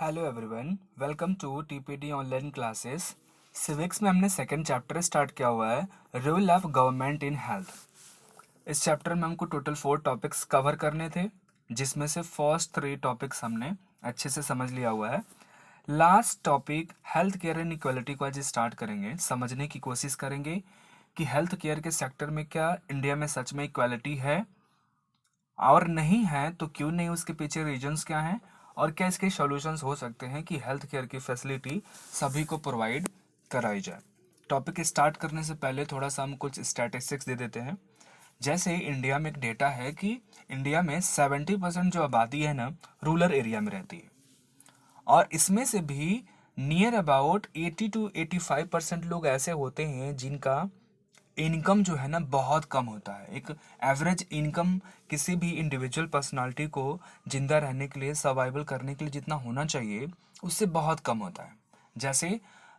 Hello everyone, welcome to TPD online classes. Civics में हमने second chapter start किया हुआ है, role of government in health. इस चैप्टर में हमको टोटल 4 टॉपिक्स कवर करने थे, जिसमें से फर्स्ट 3 टॉपिक्स हमने अच्छे से समझ लिया हुआ है। Last topic health care and equality को आज स्टार्ट करेंगे, समझने की कोशिश करेंगे कि हेल्थ केयर के सेक्टर में क्या इंडिया में सच में इक्वलिटी है, और नहीं है तो क्यों नहीं, उसके पीछे रीजंस क्या हैं, और क्या इसके सॉल्यूशंस हो सकते हैं कि हेल्थ केयर की फैसिलिटी सभी को प्रोवाइड कराई जाए। टॉपिक स्टार्ट करने से पहले थोड़ा सा हम कुछ स्टैटिस्टिक्स दे देते हैं। जैसे इंडिया में एक डेटा है कि इंडिया में 70% जो आबादी है ना, रूरल एरिया में रहती है, और इसमें से भी नियर अबाउट 80 to 85% लोग ऐसे होते हैं जिनका इनकम जो है ना बहुत कम होता है। एक एवरेज इनकम किसी भी इंडिविजुअल पर्सनालिटी को जिंदा रहने के लिए, सर्वाइवल करने के लिए जितना होना चाहिए, उससे बहुत कम होता है। जैसे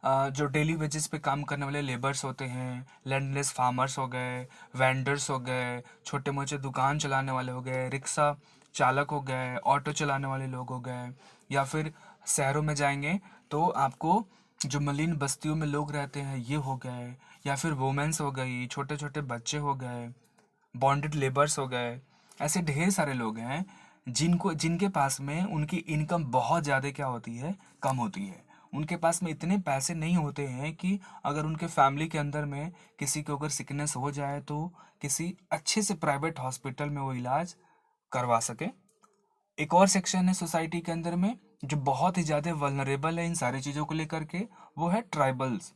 जो डेली वेजेस पे काम करने वाले लेबर्स होते हैं, लैंडलेस फार्मर्स हो गए, वेंडर्स हो गए, छोटे मोटे दुकान चलाने वाले हो गए, रिक्शा चालक हो गए, ऑटो चलाने वाले लोग हो गए, या फिर शहरों में जाएंगे तो आपको जो मलिन बस्तियों में लोग रहते हैं ये हो गए, या फिर वुमेन्स हो गई, छोटे छोटे बच्चे हो गए, बॉन्डेड लेबर्स हो गए। ऐसे ढेर सारे लोग हैं जिनके पास में उनकी इनकम बहुत ज़्यादा क्या होती है, कम होती है। उनके पास में इतने पैसे नहीं होते हैं कि अगर उनके फैमिली के अंदर में किसी को अगर सिकनेस हो जाए तो किसी अच्छे से प्राइवेट हॉस्पिटल में वो इलाज करवा सके। एक और सेक्शन है सोसाइटी के अंदर में जो बहुत ही ज़्यादा वल्नरेबल है इन सारी चीज़ों को लेकर के, वो है ट्राइबल्स।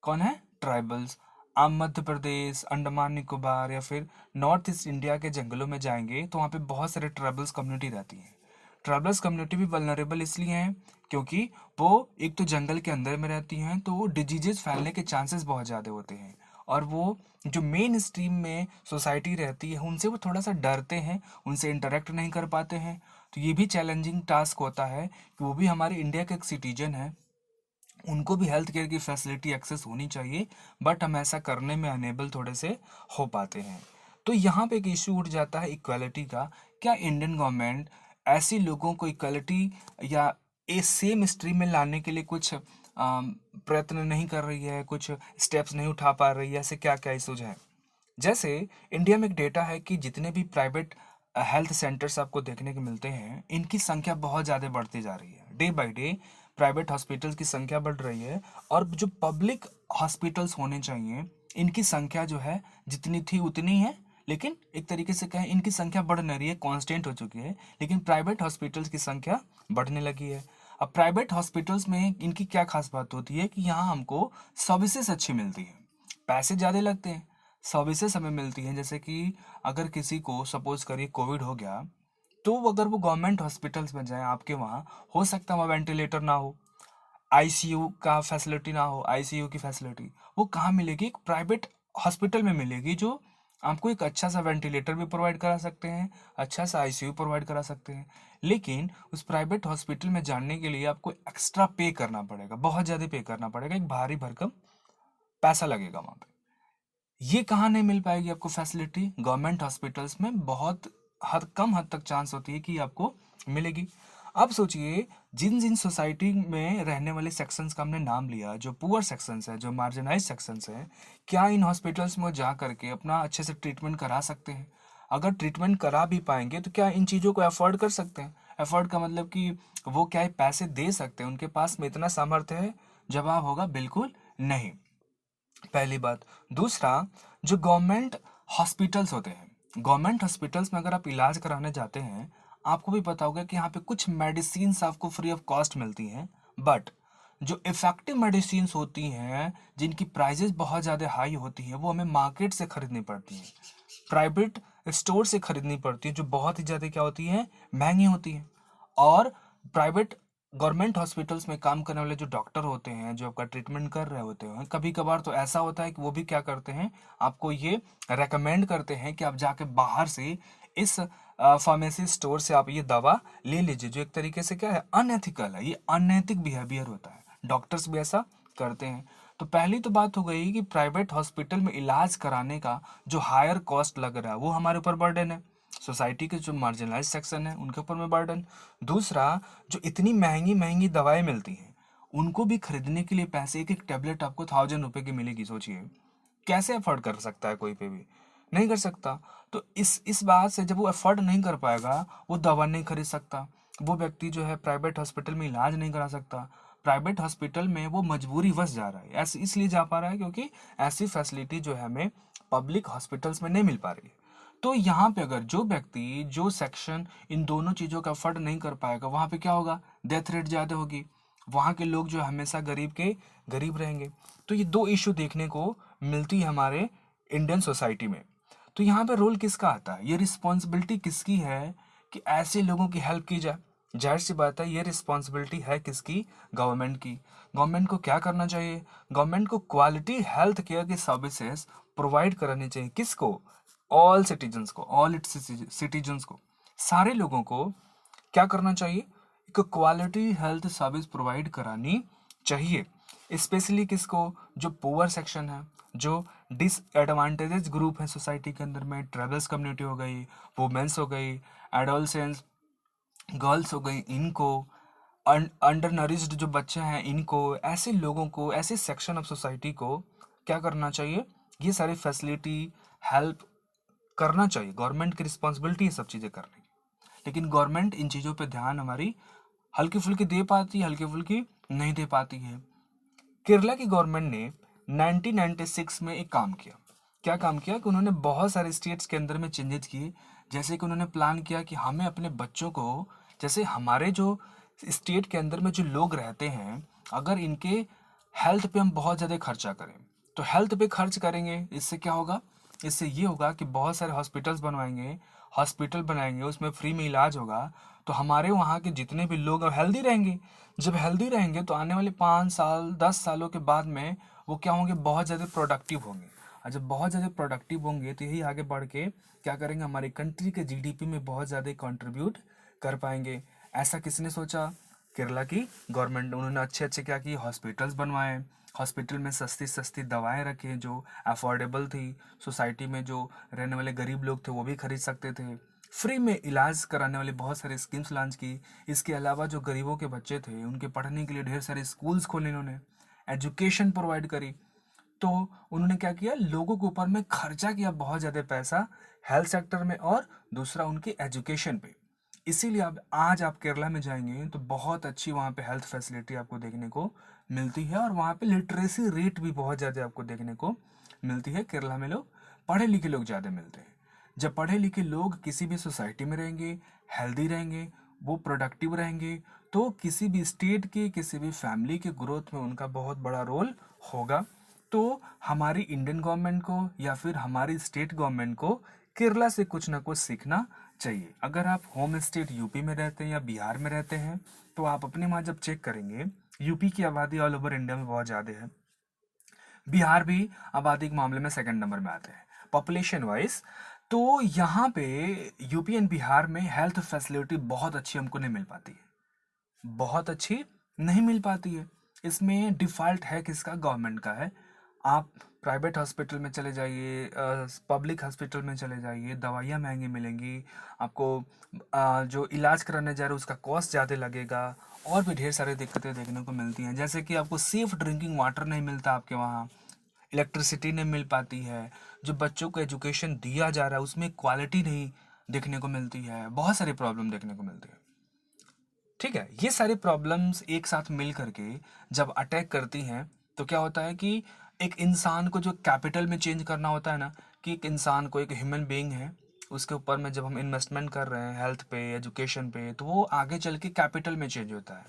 कौन है? ट्राइबल्स। आप मध्य प्रदेश, अंडमान निकोबार या फिर नॉर्थ ईस्ट इंडिया के जंगलों में जाएंगे तो वहाँ पे बहुत सारे ट्राइबल्स कम्युनिटी रहती है। ट्राइबल्स कम्युनिटी भी वल्नरेबल इसलिए हैं क्योंकि वो एक तो जंगल के अंदर में रहती हैं, तो डिजीजेस फैलने के चांसेस बहुत ज़्यादा होते हैं, और वो जो मेन स्ट्रीम में सोसाइटी रहती है उनसे वो थोड़ा सा डरते हैं, उनसे इंटरेक्ट नहीं कर पाते हैं। तो ये भी चैलेंजिंग टास्क होता है कि वो भी हमारे इंडिया के एक सिटीजन है, उनको भी हेल्थ केयर की फैसिलिटी एक्सेस होनी चाहिए, बट हम ऐसा करने में अनेबल थोड़े से हो पाते हैं। तो यहाँ पे एक इशू उठ जाता है इक्वालिटी का। क्या इंडियन गवर्नमेंट ऐसे लोगों को इक्वालिटी या ए सेम स्ट्रीम में लाने के लिए कुछ प्रयत्न नहीं कर रही है, कुछ स्टेप्स नहीं उठा पा रही है? ऐसे क्या क्या इशूज हैं? जैसे इंडिया में एक डेटा है कि जितने भी प्राइवेट हेल्थ सेंटर्स आपको देखने को मिलते हैं, इनकी संख्या बहुत ज़्यादा बढ़ती जा रही है। Day by day private hospitals की संख्या बढ़ रही है, और जो पब्लिक हॉस्पिटल्स होने चाहिए इनकी संख्या जो है जितनी थी उतनी है, लेकिन एक तरीके से कहें इनकी संख्या बढ़ नहीं रही है, कांस्टेंट हो चुकी है, लेकिन प्राइवेट हॉस्पिटल्स की संख्या बढ़ने लगी है। अब प्राइवेट हॉस्पिटल्स में इनकी क्या खास बात होती है कि यहाँ हमको सर्विसेज अच्छी मिलती है, पैसे ज़्यादा लगते हैं, सर्विसेज हमें मिलती हैं। जैसे कि अगर किसी को सपोज करिए कोविड हो गया, तो अगर वो गवर्नमेंट हॉस्पिटल्स में जाए आपके वहाँ, हो सकता है वहाँ वेंटिलेटर ना हो, आईसीयू का फैसिलिटी ना हो। आईसीयू की फैसिलिटी वो कहाँ मिलेगी? एक प्राइवेट हॉस्पिटल में मिलेगी, जो आपको एक अच्छा सा वेंटिलेटर भी प्रोवाइड करा सकते हैं, अच्छा सा आईसीयू प्रोवाइड करा सकते हैं। लेकिन उस प्राइवेट हॉस्पिटल में जाने के लिए आपको एक्स्ट्रा पे करना पड़ेगा, बहुत ज़्यादा पे करना पड़ेगा, एक भारी भरकम पैसा लगेगा वहाँ पे। ये कहाँ नहीं मिल पाएगी आपको फैसिलिटी? गवर्नमेंट हॉस्पिटल्स में बहुत कम हद तक चांस होती है कि आपको मिलेगी। अब सोचिए, जिन जिन सोसाइटी में रहने वाले सेक्शंस का हमने नाम लिया, जो पुअर सेक्शंस है, जो मार्जिनाइज सेक्शंस हैं, क्या इन हॉस्पिटल्स में जा करके अपना अच्छे से ट्रीटमेंट करा सकते हैं? अगर ट्रीटमेंट करा भी पाएंगे तो क्या इन चीज़ों को अफोर्ड कर सकते हैं? अफोर्ड का मतलब कि वो क्या है, पैसे दे सकते हैं, उनके पास में इतना सामर्थ्य है? जवाब होगा बिल्कुल नहीं, पहली बात। दूसरा, जो गवर्नमेंट हॉस्पिटल्स होते हैं, गवर्नमेंट हॉस्पिटल्स में अगर आप इलाज कराने जाते हैं, आपको भी पता होगा कि यहाँ पे कुछ मेडिसिन आपको फ्री ऑफ कॉस्ट मिलती हैं, बट जो इफेक्टिव मेडिसिन होती हैं जिनकी प्राइजेस बहुत ज़्यादा हाई होती हैं, वो हमें मार्केट से खरीदनी पड़ती हैं, प्राइवेट स्टोर से खरीदनी पड़ती है, जो बहुत ही ज़्यादा क्या होती है, महंगी होती है। और प्राइवेट गवर्नमेंट हॉस्पिटल्स में काम करने वाले जो डॉक्टर होते हैं, जो आपका ट्रीटमेंट कर रहे होते हैं, कभी कभार तो ऐसा होता है कि वो भी क्या करते हैं, आपको ये रेकमेंड करते हैं कि आप जाके बाहर से इस फार्मेसी स्टोर से आप ये दवा ले लीजिए, जो एक तरीके से क्या है, अनएथिकल है। ये अनैतिक बिहेवियर होता है, डॉक्टर्स भी ऐसा करते हैं। तो पहली तो बात हो गई कि प्राइवेट हॉस्पिटल में इलाज कराने का जो हायर कॉस्ट लग रहा है वो हमारे ऊपर बर्डन है। सोसाइटी के जो मार्जिनलाइज सेक्शन है उनके ऊपर में बर्डन। दूसरा, जो इतनी महंगी महंगी दवाएं मिलती हैं उनको भी खरीदने के लिए पैसे, एक एक टेबलेट आपको 1000 रुपये की मिलेगी, सोचिए कैसे अफोर्ड कर सकता है कोई पे भी, नहीं कर सकता। तो इस बात से जब वो अफोर्ड नहीं कर पाएगा, वो दवा नहीं खरीद सकता, वो व्यक्ति जो है प्राइवेट हॉस्पिटल में इलाज नहीं करा सकता। प्राइवेट हॉस्पिटल में वो मजबूरीवश जा रहा है, ऐसे इसलिए जा पा रहा है क्योंकि ऐसी फैसिलिटी जो है हमें पब्लिक हॉस्पिटल्स में नहीं मिल पा रही है। तो यहाँ पे अगर जो व्यक्ति, जो सेक्शन इन दोनों चीज़ों का अफोर्ड नहीं कर पाएगा, वहाँ पे क्या होगा, डेथ रेट ज़्यादा होगी, वहाँ के लोग जो हमेशा गरीब के गरीब रहेंगे। तो ये दो इशू देखने को मिलती है हमारे इंडियन सोसाइटी में। तो यहाँ पे रोल किसका आता है, ये रिस्पॉन्सिबिलिटी किसकी है कि ऐसे लोगों की हेल्प की जाए। जाहिर सी बात है ये रिस्पॉन्सिबिलिटी है किसकी, गवर्नमेंट की। गवर्नमेंट को क्या करना चाहिए, गवर्नमेंट को क्वालिटी हेल्थ केयर की सर्विसेज प्रोवाइड करानी चाहिए। किसको, ऑल सिटीजन्स को, ऑल इट्स सिटीजन्स को, सारे लोगों को क्या करना चाहिए, एक क्वालिटी हेल्थ सर्विस प्रोवाइड करानी चाहिए। स्पेशली किसको, जो पुअर सेक्शन है, जो डिसएडवांटेजेस ग्रुप है सोसाइटी के अंदर में, ट्राइबल्स कम्युनिटी हो गई, वुमेन्स हो गई, एडोलसेंस गर्ल्स हो गई, इनको अंडर नरिश्ड जो बच्चे हैं इनको, ऐसे लोगों को, ऐसे सेक्शन ऑफ सोसाइटी को क्या करना चाहिए, ये सारी फैसिलिटी हेल्प करना चाहिए। गवर्नमेंट की रिस्पॉन्सिबिलिटी है सब चीज़ें करने की, लेकिन गवर्नमेंट इन चीज़ों पे ध्यान हमारी हल्की फुल्की दे पाती है, हल्की फुल्की नहीं दे पाती है। केरला की गवर्नमेंट ने 1996 में एक काम किया। क्या काम किया कि उन्होंने बहुत सारे स्टेट्स के अंदर में चेंजेस किए। जैसे कि उन्होंने प्लान किया कि हमें अपने बच्चों को, जैसे हमारे जो स्टेट के अंदर में जो लोग रहते हैं, अगर इनके हेल्थ पे हम बहुत ज़्यादा खर्चा करें, तो हेल्थ पे खर्च करेंगे, इससे क्या होगा, इससे ये होगा कि बहुत सारे हॉस्पिटल्स बनवाएंगे, हॉस्पिटल बनाएंगे, उसमें फ्री में इलाज होगा, तो हमारे वहाँ के जितने भी लोग हेल्दी रहेंगे। जब हेल्दी रहेंगे तो आने वाले 5 साल 10 सालों के बाद में वो क्या होंगे, बहुत ज़्यादा प्रोडक्टिव होंगे। और जब बहुत ज़्यादा प्रोडक्टिव होंगे तो यही आगे बढ़ के क्या करेंगे, हमारी कंट्री के जीडीपी में बहुत ज़्यादा कंट्रीब्यूट कर पाएंगे। ऐसा किसने सोचा, केरला की गवर्नमेंट ने। उन्होंने अच्छे अच्छे क्या किए, हॉस्पिटल्स बनवाए, हॉस्पिटल में सस्ती सस्ती दवाएं रखें जो अफोर्डेबल थी, सोसाइटी में जो रहने वाले गरीब लोग थे वो भी खरीद सकते थे। फ्री में इलाज कराने वाली बहुत सारी स्कीम्स लॉन्च की। इसके अलावा जो गरीबों के बच्चे थे उनके पढ़ने के लिए ढेर सारे स्कूल्स खोले इन्होंने, एजुकेशन प्रोवाइड करी। तो उन्होंने क्या किया, लोगों के ऊपर में खर्चा किया बहुत ज़्यादा पैसा हेल्थ सेक्टर में, और दूसरा उनकी एजुकेशन पे। इसीलिए अब आज आप केरला में जाएंगे तो बहुत अच्छी वहाँ पे हेल्थ फैसिलिटी आपको देखने को मिलती है, और वहाँ पे लिटरेसी रेट भी बहुत ज़्यादा आपको देखने को मिलती है। केरला में लोग, पढ़े लिखे लोग ज़्यादा मिलते हैं। जब पढ़े लिखे लोग किसी भी सोसाइटी में रहेंगे, हेल्दी रहेंगे, वो प्रोडक्टिव रहेंगे, तो किसी भी स्टेट की, किसी भी फैमिली के ग्रोथ में उनका बहुत बड़ा रोल होगा। तो हमारी इंडियन गवर्नमेंट को या फिर हमारी स्टेट गवर्नमेंट को केरला से कुछ ना कुछ सीखना चाहिए। अगर आप होम स्टेट यूपी में रहते हैं या बिहार में रहते हैं, तो आप अपने वहाँ जब चेक करेंगे, यूपी की आबादी ऑल ओवर इंडिया में बहुत ज़्यादा है, बिहार भी आबादी के मामले में सेकंड नंबर में आते हैं पॉपुलेशन वाइज। तो यहाँ पे यूपी एंड बिहार में हेल्थ फैसिलिटी बहुत अच्छी हमको नहीं मिल पाती है, बहुत अच्छी नहीं मिल पाती है। इसमें डिफ़ॉल्ट है किसका, गवर्नमेंट का है। आप प्राइवेट हॉस्पिटल में चले जाइए, पब्लिक हॉस्पिटल में चले जाइए, दवाइयाँ महंगी मिलेंगी आपको, जो इलाज कराने जा रहे हैं उसका कॉस्ट ज़्यादा लगेगा, और भी ढेर सारी दिक्कतें देखने को मिलती हैं। जैसे कि आपको सेफ़ ड्रिंकिंग वाटर नहीं मिलता आपके वहाँ, इलेक्ट्रिसिटी नहीं मिल पाती है, जो बच्चों को एजुकेशन दिया जा रहा है उसमें क्वालिटी नहीं देखने को मिलती है, बहुत सारी प्रॉब्लम देखने को मिलती है। ठीक है, ये सारी प्रॉब्लम्स एक साथ मिल करके जब अटैक करती हैं, तो क्या होता है कि एक इंसान को जो कैपिटल में चेंज करना होता है ना, कि एक इंसान को, एक ह्यूमन बीइंग है, उसके ऊपर में जब हम इन्वेस्टमेंट कर रहे हैं हेल्थ पे, एजुकेशन पे, तो वो आगे चल के कैपिटल में चेंज होता है,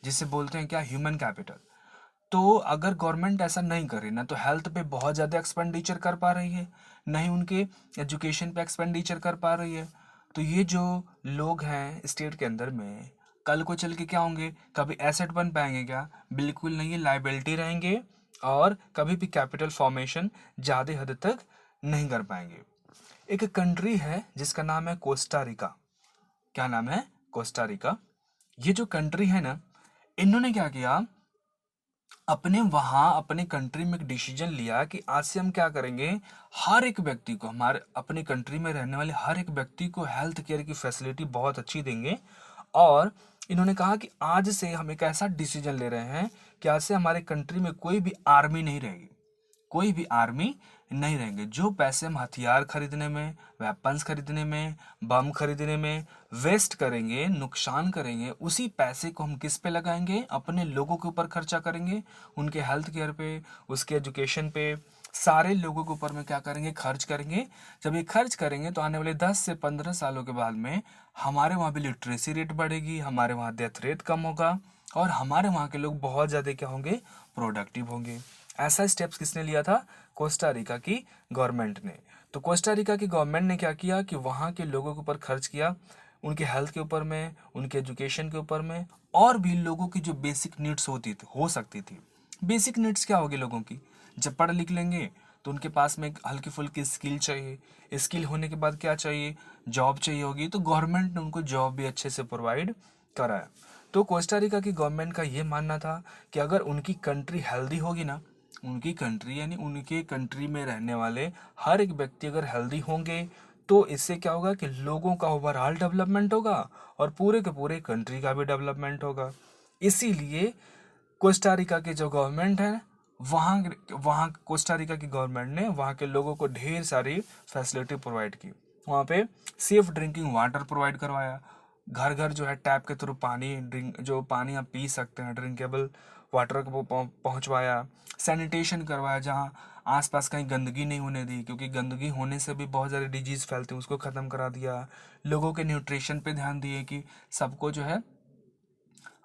जिसे बोलते हैं क्या, ह्यूमन कैपिटल। तो अगर गवर्नमेंट ऐसा नहीं करे ना, तो हेल्थ पे बहुत ज़्यादा एक्सपेंडिचर कर पा रही है, ना ही उनके एजुकेशन पे एक्सपेंडिचर कर पा रही है, तो ये जो लोग हैं स्टेट के अंदर में, कल को चल के क्या होंगे, कभी एसेट बन पाएंगे क्या, बिल्कुल नहीं, ये लाइबिलिटी रहेंगे, और कभी भी कैपिटल फॉर्मेशन ज़्यादा हद तक नहीं कर पाएंगे। एक कंट्री है जिसका नाम है कोस्टा रिका। क्या नाम है, कोस्टा रिका। ये जो कंट्री है ना, इन्होंने क्या किया, अपने वहाँ अपने कंट्री में एक डिसीजन लिया कि आज से हम क्या करेंगे, हर एक व्यक्ति को, हमारे अपने कंट्री में रहने वाले हर एक व्यक्ति को हेल्थ केयर की फैसिलिटी बहुत अच्छी देंगे। और इन्होंने कहा कि आज से हम एक ऐसा डिसीजन ले रहे हैं कि आज से हमारे कंट्री में कोई भी आर्मी नहीं रहेगी, कोई भी आर्मी नहीं रहेंगे। जो पैसे हम हथियार खरीदने में, वेपन्स खरीदने में, बम खरीदने में वेस्ट करेंगे, नुकसान करेंगे, उसी पैसे को हम किस पे लगाएंगे, अपने लोगों के ऊपर खर्चा करेंगे, उनके हेल्थ केयर पे, उसके एजुकेशन पे, सारे लोगों के ऊपर में क्या करेंगे, खर्च करेंगे। जब ये खर्च करेंगे तो आने वाले 10 से 15 सालों के बाद में हमारे वहाँ भी लिटरेसी रेट बढ़ेगी, हमारे वहाँ डेथ रेट कम होगा और हमारे वहाँ के लोग बहुत ज़्यादा क्या होंगे, प्रोडक्टिव होंगे। ऐसा स्टेप्स किसने लिया था, कोस्टा रिका की गवर्नमेंट ने। तो कोस्टा रिका की गवर्नमेंट ने क्या किया कि वहाँ के लोगों के ऊपर खर्च किया, उनके हेल्थ के ऊपर में, उनके एजुकेशन के ऊपर में, और भी लोगों की जो बेसिक नीड्स होती थी, हो सकती थी। बेसिक नीड्स क्या होगी लोगों की, जब पढ़ लिख लेंगे तो उनके पास में एक हल्की फुल्की स्किल चाहिए, स्किल होने के बाद क्या चाहिए, जॉब चाहिए होगी। तो गवर्नमेंट ने उनको जॉब भी अच्छे से प्रोवाइड कराया। तो कोस्टा रिका की गवर्नमेंट का ये मानना था कि अगर उनकी कंट्री हेल्दी होगी ना, उनकी कंट्री यानी उनके कंट्री में रहने वाले हर एक व्यक्ति अगर हेल्दी होंगे तो इससे क्या होगा कि लोगों का ओवरऑल डेवलपमेंट होगा और पूरे के पूरे कंट्री का भी डेवलपमेंट होगा। इसीलिए कोस्टा रिका की जो गवर्नमेंट है, वहाँ वहाँ कोस्टा रिका की गवर्नमेंट ने वहाँ के लोगों को ढेर सारी फैसिलिटी प्रोवाइड की। वहाँ पे सेफ ड्रिंकिंग वाटर प्रोवाइड करवाया, घर घर जो है टैप के थ्रू पानी, ड्रिंक जो पानी आप पी सकते हैं, ड्रिंकेबल वाटर को पहुँचवाया। सैनिटेशन करवाया, जहाँ आसपास कहीं गंदगी नहीं होने दी, क्योंकि गंदगी होने से भी बहुत सारे डिजीज़ फैलते हैं, उसको ख़त्म करा दिया। लोगों के न्यूट्रिशन पे ध्यान दिए कि सबको जो है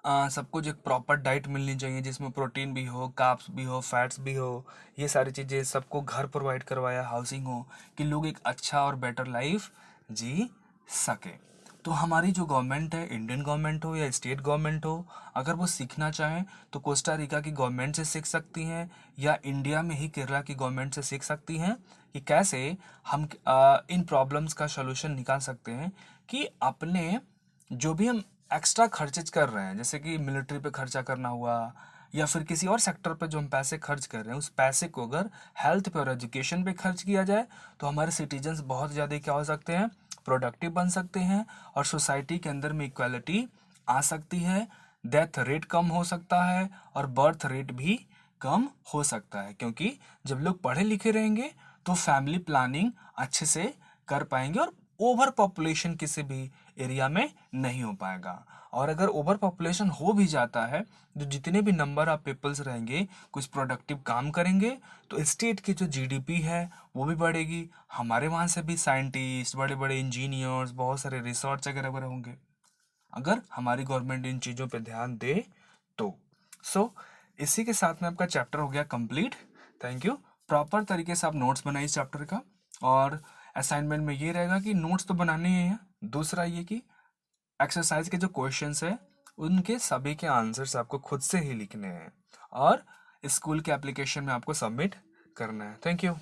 सबको जो एक प्रॉपर डाइट मिलनी चाहिए, जिसमें प्रोटीन भी हो, कार्ब्स भी हो, फैट्स भी हो। ये सारी चीज़ें सबको घर प्रोवाइड करवाया, हाउसिंग हो, कि लोग एक अच्छा और बेटर लाइफ जी सके। तो हमारी जो गवर्नमेंट है, इंडियन गवर्नमेंट हो या स्टेट गवर्नमेंट हो, अगर वो सीखना चाहें तो कोस्टा रिका की गवर्नमेंट से सीख सकती हैं, या इंडिया में ही केरला की गवर्नमेंट से सीख सकती हैं कि कैसे हम इन प्रॉब्लम्स का सलूशन निकाल सकते हैं। कि अपने जो भी हम एक्स्ट्रा खर्चेज कर रहे हैं, जैसे कि मिलिट्री पे खर्चा करना हुआ या फिर किसी और सेक्टर पे जो हम पैसे खर्च कर रहे हैं, उस पैसे को अगर हेल्थ पे और एजुकेशन पे खर्च किया जाए तो हमारे सिटीजन्स बहुत ज़्यादा क्या हो सकते हैं, प्रोडक्टिव बन सकते हैं और सोसाइटी के अंदर में इक्वालिटी आ सकती है। डेथ रेट कम हो सकता है और बर्थ रेट भी कम हो सकता है, क्योंकि जब लोग पढ़े लिखे रहेंगे तो फैमिली प्लानिंग अच्छे से कर पाएंगे और ओवर पॉपुलेशन किसी भी एरिया में नहीं हो पाएगा। और अगर ओवर पॉपुलेशन हो भी जाता है, जो जितने भी नंबर ऑफ पीपल्स रहेंगे कुछ प्रोडक्टिव काम करेंगे, तो स्टेट की जो जीडीपी है वो भी बढ़ेगी। हमारे वहाँ से भी साइंटिस्ट, बड़े बड़े इंजीनियर्स, बहुत सारे रिसर्च वगैरह वगैरह होंगे, अगर हमारी गवर्नमेंट इन चीज़ों पे ध्यान दे तो। सो इसी के साथ में आपका चैप्टर हो गया कंप्लीट। Thank you. प्रॉपर तरीके से आप नोट्स बनाइए इस चैप्टर का, और असाइनमेंट में ये रहेगा कि नोट्स तो बनाने ही हैं, दूसरा ये कि एक्सरसाइज के जो क्वेश्चंस हैं उनके सभी के आंसर्स आपको खुद से ही लिखने हैं और स्कूल के एप्लीकेशन में आपको सबमिट करना है। Thank you.